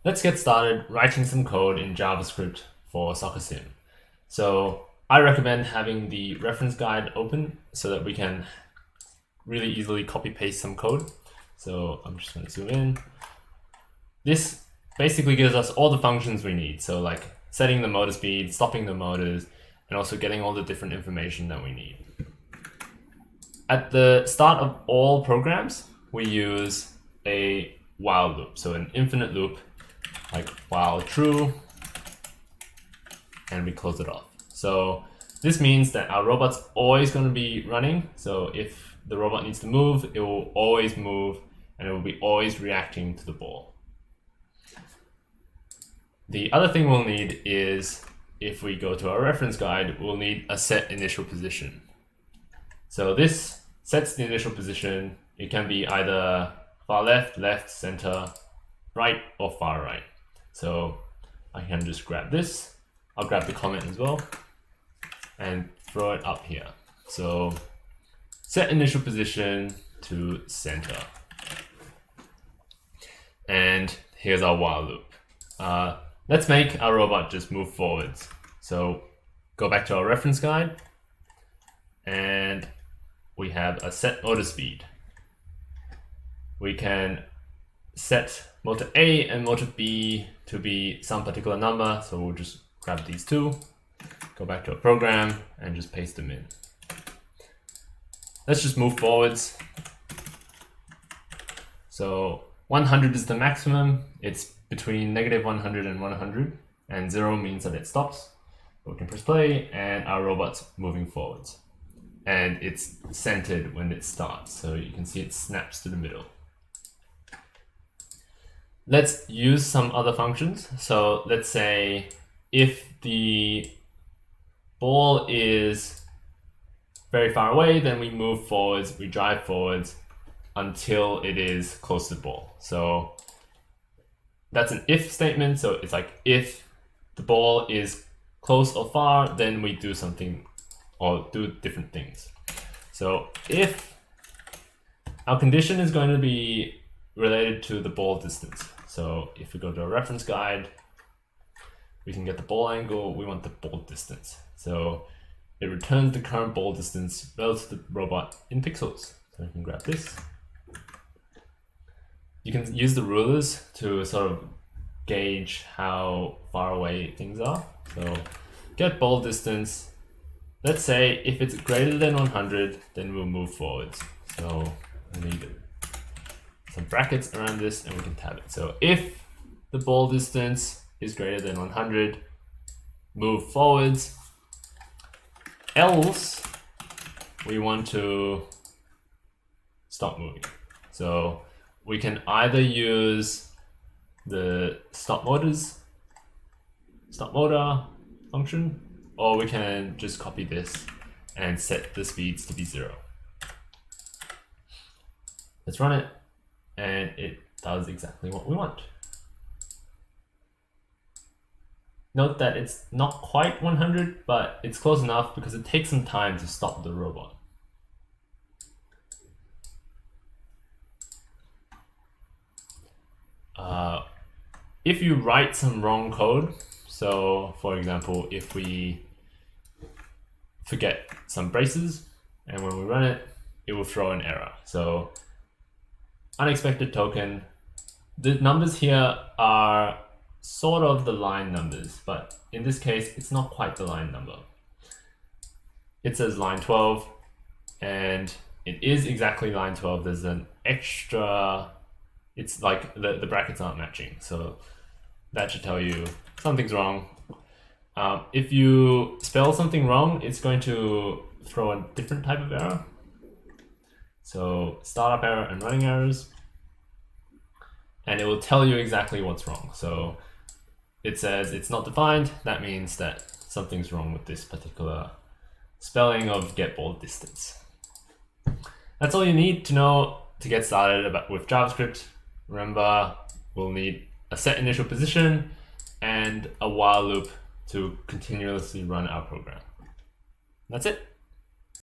Let's get started writing some code in JavaScript for SoccerSim. So I recommend having the reference guide open so that we can really easily copy paste some code. So I'm just going to zoom in. This basically gives us all the functions we need. So like setting the motor speed, stopping the motors, and also getting all the different information that we need. At the start of all programs, we use a while loop. So an infinite loop, like while true, and we close it off. So this means that our robot's always going to be running. So if the robot needs to move, it will always move, and it will be always reacting to the ball. The other thing we'll need is, if we go to our reference guide, we'll need a set initial position. So this sets the initial position. It can be either far left, left, center, right, or far right. So I can just grab this. I'll grab the comment as well and throw it up here. So set initial position to center. And here's our while loop. Let's make our robot just move forwards. So go back to our reference guide, and we have a set motor speed. We can set motor A and motor B to be some particular number, so we'll just grab these two, go back to our program, and just paste them in. Let's just move forwards. So 100 is the maximum. It's between -100 and 100, and 0 means that it stops. We can press play, and our robot's moving forwards. And it's centered when it starts, so you can see it snaps to the middle. Let's use some other functions. So let's say if the ball is very far away, then we move forwards, we drive forwards until it is close to the ball. So that's an if statement. So it's like if the ball is close or far, then we do something or do different things. So if our condition is going to be related to the ball distance. So if we go to a reference guide, we can get the ball angle, we want the ball distance. So it returns the current ball distance relative to the robot in pixels. So we can grab this. You can use the rulers to sort of gauge how far away things are. So get ball distance. Let's say if it's greater than 100, then we'll move forwards. So we need some brackets around this, and we can tab it. So if the ball distance is greater than 100, move forwards. Else, we want to stop moving. So we can either use the stop motor function, or we can just copy this and set the speeds to be 0. Let's run it, and it does exactly what we want. Note that it's not quite 100, but it's close enough because it takes some time to stop the robot. If you write some wrong code, so for example, if we forget some braces, and when we run it, it will throw an error. So unexpected token, the numbers here are sort of the line numbers, but in this case, it's not quite the line number. It says line 12, and it is exactly line 12. There's an extra, it's like the brackets aren't matching. So that should tell you something's wrong. If you spell something wrong, it's going to throw a different type of error. So startup error and running errors, and it will tell you exactly what's wrong. So it says it's not defined. That means that something's wrong with this particular spelling of get ball distance. That's all you need to know to get started with JavaScript. Remember, we'll need a set initial position and a while loop to continuously run our program. That's it.